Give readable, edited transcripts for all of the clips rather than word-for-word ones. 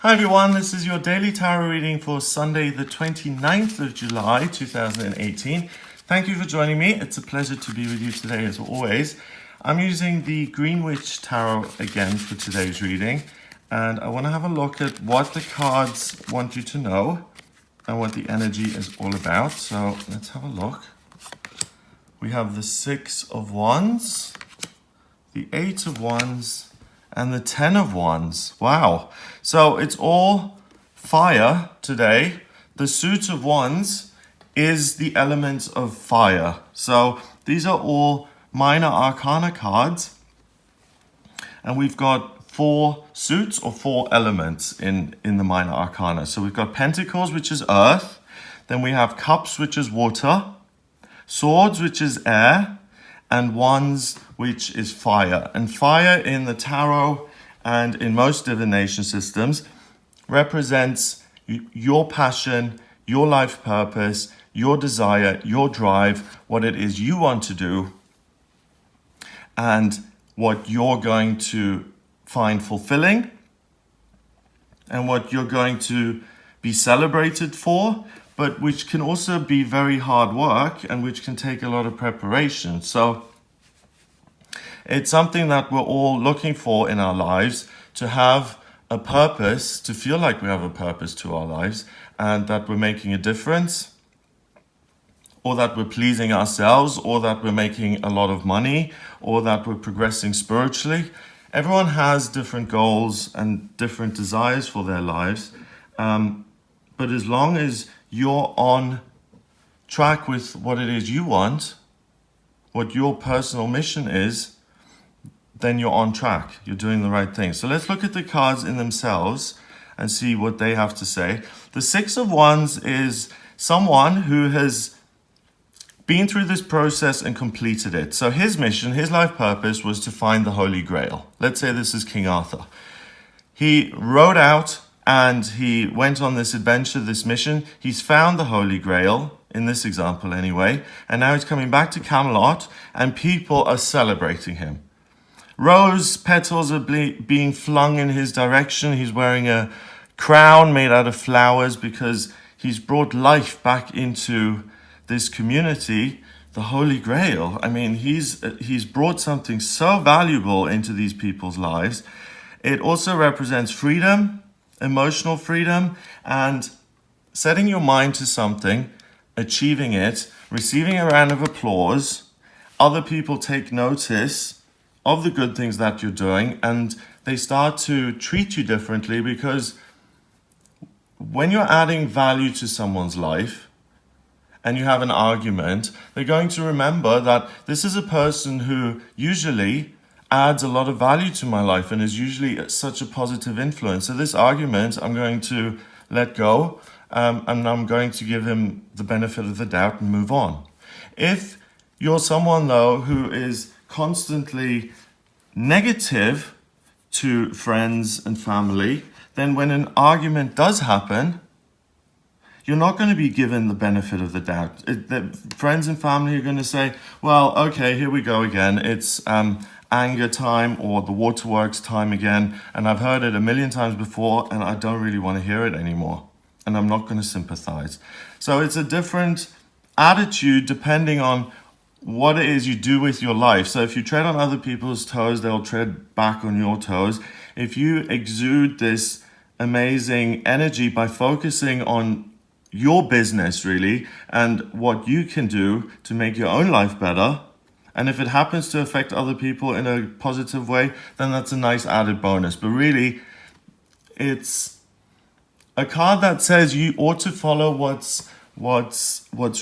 Hi everyone, this is your daily tarot reading for Sunday the 29th of July 2018. Thank you for joining me. It's a pleasure to be with you today as always. I'm using the Greenwich Tarot again for today's reading, and I want to have a look at what the cards want you to know and what the energy is all about. So let's have a look. We have the Six of Wands, the Eight of Wands, and the 10 of Wands. Wow. So it's all fire today. The Suit of Wands is the element of fire. So these are all minor arcana cards. And we've got four suits or four elements in the minor arcana. So we've got Pentacles, which is earth. Then we have Cups, which is water. Swords, which is air. And Wands, which is fire. And fire in the tarot and in most divination systems represents your passion, your life purpose, your desire, your drive, what it is you want to do, and what you're going to find fulfilling, and what you're going to be celebrated for, but which can also be very hard work and which can take a lot of preparation. So it's something that we're all looking for in our lives, to have a purpose, to feel like we have a purpose to our lives, and that we're making a difference, or that we're pleasing ourselves, or that we're making a lot of money, or that we're progressing spiritually. Everyone has different goals and different desires for their lives. But as long as you're on track with what it is you want, what your personal mission is, then you're on track. You're doing the right thing. So let's look at the cards in themselves and see what they have to say. The Six of Wands is someone who has been through this process and completed it. So his mission, his life purpose was to find the Holy Grail. Let's say this is King Arthur. He rode out and he went on this adventure, this mission. He's found the Holy Grail, in this example anyway, and now he's coming back to Camelot and people are celebrating him. Rose petals are being flung in his direction. He's wearing a crown made out of flowers because he's brought life back into this community, the Holy Grail. I mean, he's brought something so valuable into these people's lives. It also represents freedom, emotional freedom, and setting your mind to something, achieving it, receiving a round of applause. Other people take notice of the good things that you're doing, and they start to treat you differently, because when you're adding value to someone's life and you have an argument, they're going to remember that this is a person who usually adds a lot of value to my life and is usually such a positive influence. So this argument, I'm going to let go, and I'm going to give him the benefit of the doubt and move on. If you're someone, though, who is constantly negative to friends and family, then when an argument does happen, you're not going to be given the benefit of the doubt. The friends and family are going to say, well, okay, here we go again. It's anger time, or the waterworks time again, and I've heard it a million times before and I don't really want to hear it anymore, and I'm not going to sympathize. So it's a different attitude depending on what it is you do with your life. So if you tread on other people's toes, they'll tread back on your toes. If you exude this amazing energy by focusing on your business really and what you can do to make your own life better, and if it happens to affect other people in a positive way, then that's a nice added bonus. But really, it's a card that says you ought to follow what's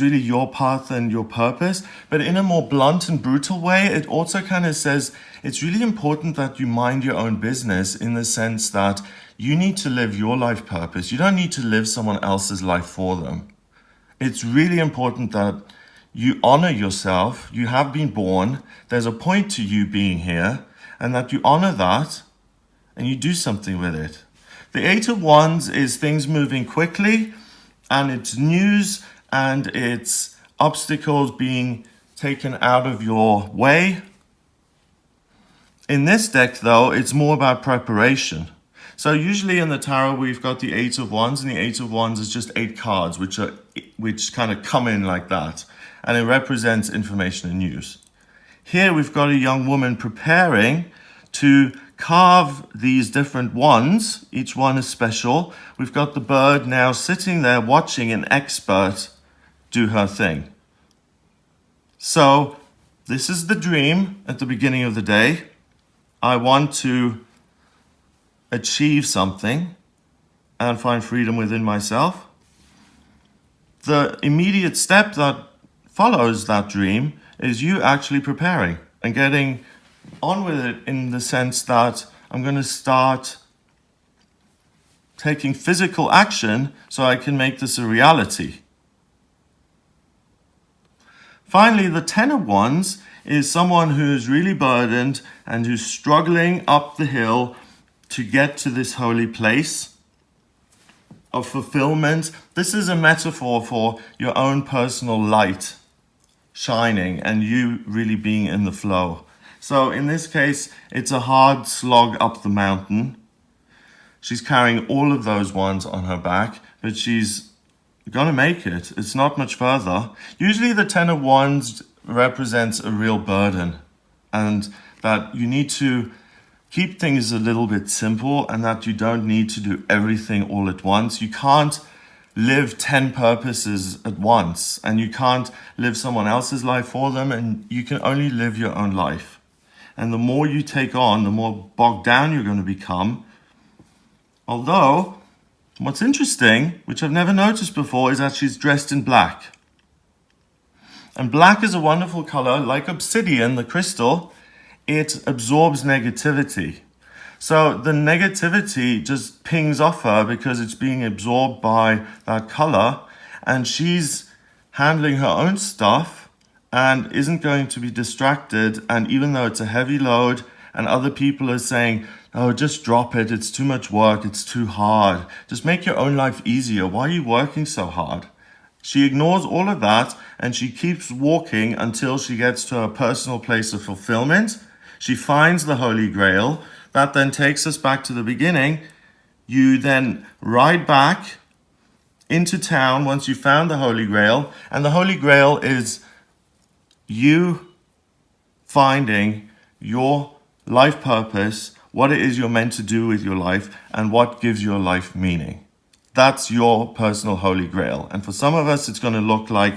really your path and your purpose. But in a more blunt and brutal way, it also kind of says it's really important that you mind your own business, in the sense that you need to live your life purpose. You don't need to live someone else's life for them. It's really important that you honor yourself. You have been born. There's a point to you being here, and that you honor that and you do something with it. The Eight of Wands is things moving quickly, and it's news and it's obstacles being taken out of your way. In this deck, though, it's more about preparation. So usually in the tarot, we've got the Eight of Wands, and the Eight of Wands is just 8 cards, which kind of come in like that. And it represents information and news. Here we've got a young woman preparing to carve these different wands. Each one is special. We've got the bird now sitting there watching an expert do her thing. So this is the dream at the beginning of the day. I want to achieve something and find freedom within myself. The immediate step that follows that dream is you actually preparing and getting on with it, in the sense that I'm going to start taking physical action so I can make this a reality. Finally, the Ten of Wands is someone who's really burdened and who's struggling up the hill to get to this holy place of fulfillment. This is a metaphor for your own personal light shining and you really being in the flow. So in this case, it's a hard slog up the mountain. She's carrying all of those wands on her back, but she's gonna make it. It's not much further. Usually the Ten of Wands represents a real burden, and that you need to keep things a little bit simple, and that you don't need to do everything all at once. You can't live 10 purposes at once, and you can't live someone else's life for them, and you can only live your own life. And the more you take on, the more bogged down you're going to become. Although, what's interesting, which I've never noticed before, is that she's dressed in black. And black is a wonderful color. Like obsidian, the crystal, it absorbs negativity. So the negativity just pings off her because it's being absorbed by that color. And she's handling her own stuff and isn't going to be distracted. And even though it's a heavy load and other people are saying, oh, just drop it, it's too much work, it's too hard, just make your own life easier, why are you working so hard? She ignores all of that and she keeps walking until she gets to a personal place of fulfillment. She finds the Holy Grail. That then takes us back to the beginning. You then ride back into town once you found the Holy Grail, and the Holy Grail is you finding your life purpose, what it is you're meant to do with your life, and what gives your life meaning. That's your personal Holy Grail. And for some of us, it's going to look like,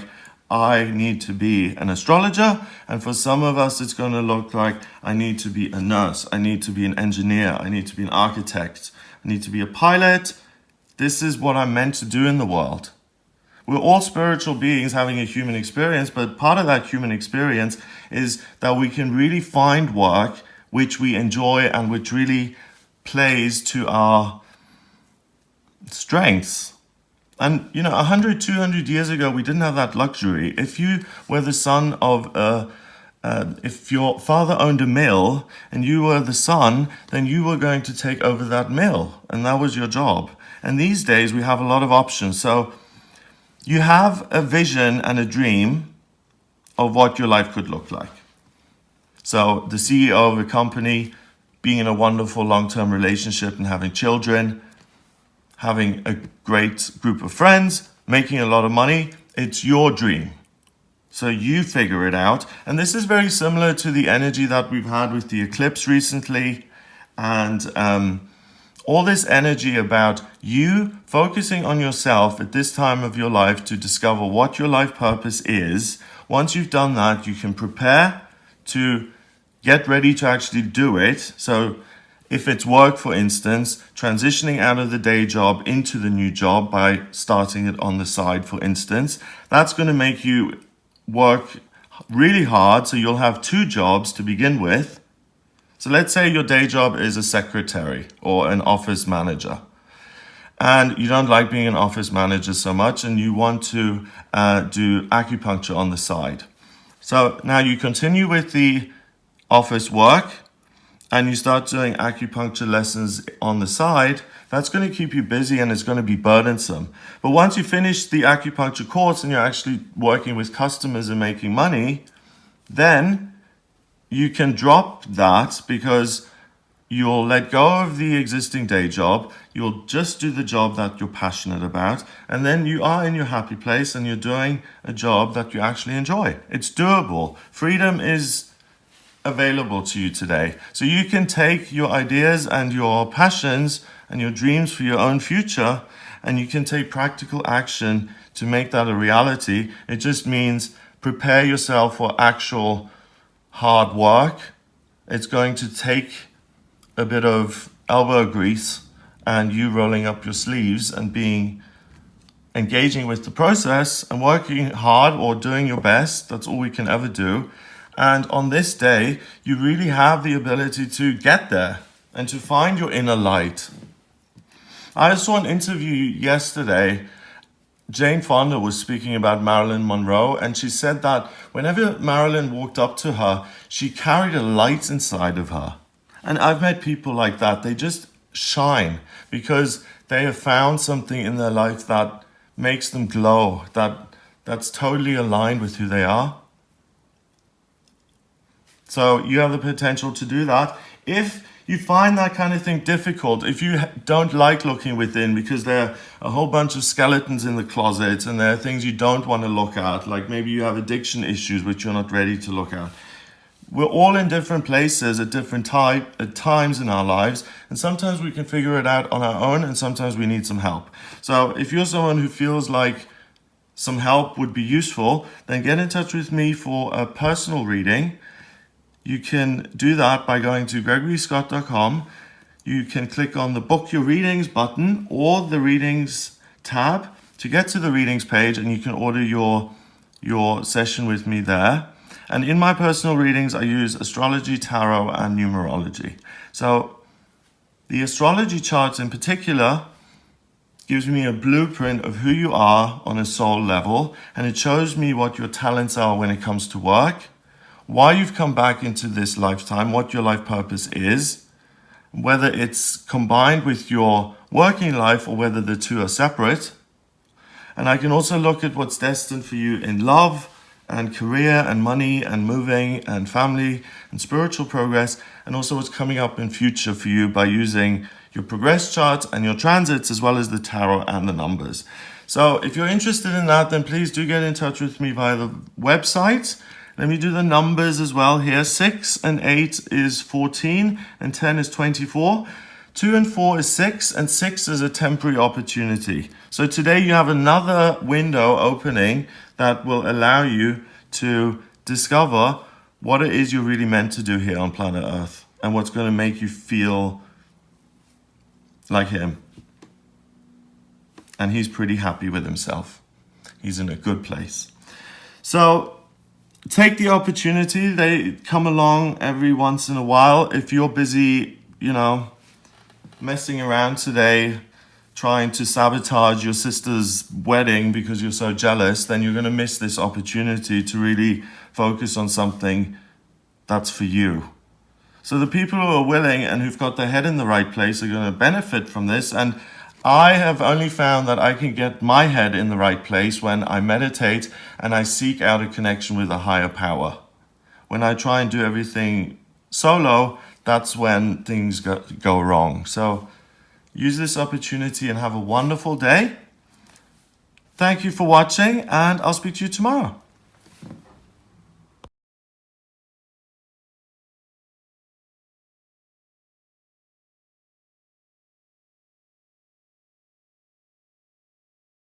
I need to be an astrologer. And for some of us, it's going to look like, I need to be a nurse. I need to be an engineer. I need to be an architect. I need to be a pilot. This is what I'm meant to do in the world. We're all spiritual beings having a human experience, but part of that human experience is that we can really find work which we enjoy and which really plays to our strengths. And, 100, 200 years ago, we didn't have that luxury. If you were the son of if your father owned a mill and you were the son, then you were going to take over that mill, and that was your job. And these days, we have a lot of options. So you have a vision and a dream of what your life could look like. So the CEO of a company, being in a wonderful long-term relationship and having children, having a great group of friends, making a lot of money, it's your dream. So you figure it out. And this is very similar to the energy that we've had with the eclipse recently. And all this energy about you focusing on yourself at this time of your life to discover what your life purpose is. Once you've done that, you can prepare to get ready to actually do it. So if it's work, for instance, transitioning out of the day job into the new job by starting it on the side, for instance, that's going to make you work really hard. So you'll have 2 jobs to begin with. So let's say your day job is a secretary or an office manager, and you don't like being an office manager so much, and you want to do acupuncture on the side. So now you continue with the office work, and you start doing acupuncture lessons on the side. That's going to keep you busy and it's going to be burdensome. But once you finish the acupuncture course and you're actually working with customers and making money, then you can drop that, because you'll let go of the existing day job, you'll just do the job that you're passionate about, and then you are in your happy place and you're doing a job that you actually enjoy. It's doable. Freedom is available to you today. So you can take your ideas and your passions and your dreams for your own future, and you can take practical action to make that a reality. It just means prepare yourself for actual hard work. It's going to take a bit of elbow grease and you rolling up your sleeves and engaging with the process and working hard or doing your best. That's all we can ever do. And on this day, you really have the ability to get there and to find your inner light. I saw an interview yesterday. Jane Fonda was speaking about Marilyn Monroe, and she said that whenever Marilyn walked up to her, she carried a light inside of her. And I've met people like that. They just shine because they have found something in their life that makes them glow, that's totally aligned with who they are. So you have the potential to do that. If you find that kind of thing difficult, if you don't like looking within because there are a whole bunch of skeletons in the closet and there are things you don't want to look at, like maybe you have addiction issues which you're not ready to look at. We're all in different places at different times in our lives, and sometimes we can figure it out on our own and sometimes we need some help. So if you're someone who feels like some help would be useful, then get in touch with me for a personal reading. You can do that by going to gregoryscott.com. You can click on the Book Your Readings button or the Readings tab to get to the readings page, and you can order your session with me there. And in my personal readings, I use astrology, tarot, and numerology. So the astrology charts in particular gives me a blueprint of who you are on a soul level, and it shows me what your talents are when it comes to work, why you've come back into this lifetime, what your life purpose is, whether it's combined with your working life or whether the two are separate. And I can also look at what's destined for you in love and career and money and moving and family and spiritual progress, and also what's coming up in future for you by using your progress charts and your transits as well as the tarot and the numbers. So if you're interested in that, then please do get in touch with me via the website. Let me do the numbers as well here. 6 and 8 is 14 and 10 is 24. 2 and 4 is 6 and 6 is a temporary opportunity. So today you have another window opening that will allow you to discover what it is you're really meant to do here on planet Earth and what's going to make you feel like him. And he's pretty happy with himself. He's in a good place. So take the opportunity. They come along every once in a while. If you're busy, messing around today, trying to sabotage your sister's wedding because you're so jealous, then you're going to miss this opportunity to really focus on something that's for you. So the people who are willing and who've got their head in the right place are going to benefit from this. And I have only found that I can get my head in the right place when I meditate and I seek out a connection with a higher power. When I try and do everything solo, that's when things go wrong. So use this opportunity and have a wonderful day. Thank you for watching, and I'll speak to you tomorrow.